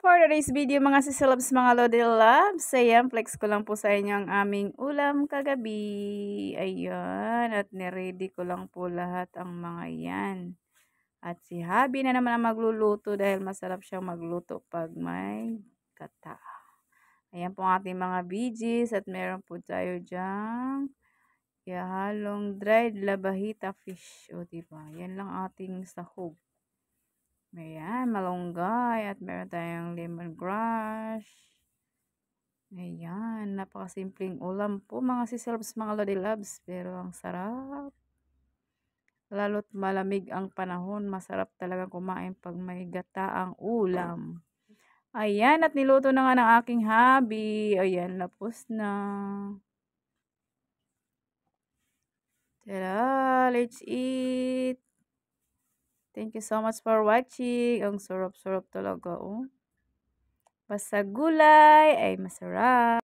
For today's video mga sisilabs, mga lodi loves, ayan, flex ko lang po sa inyo ang aming ulam kagabi. Ayan, at niready ko lang po lahat ang mga yan. At si Habi na naman ang magluluto dahil masarap siyang magluto pag may gata. Ayan po ang ating mga veggies at meron po tayo dyang ihahalong dried labahita fish. O diba, yan lang ating sahog. Ayan, malunggay at meron tayong lemongrass. Ayan, napakasimpleng ulam po mga sisilabs, mga lodi loves, pero ang sarap. Lalo't malamig ang panahon, masarap talaga kumain pag may gataang ulam. Ayan, at niluto na nga ng aking hubby. Ayan, lapos na. Tara, let's eat. Thank you so much for watching. Ang sarap-sarap talaga, oh. Basta gulay ay masarap.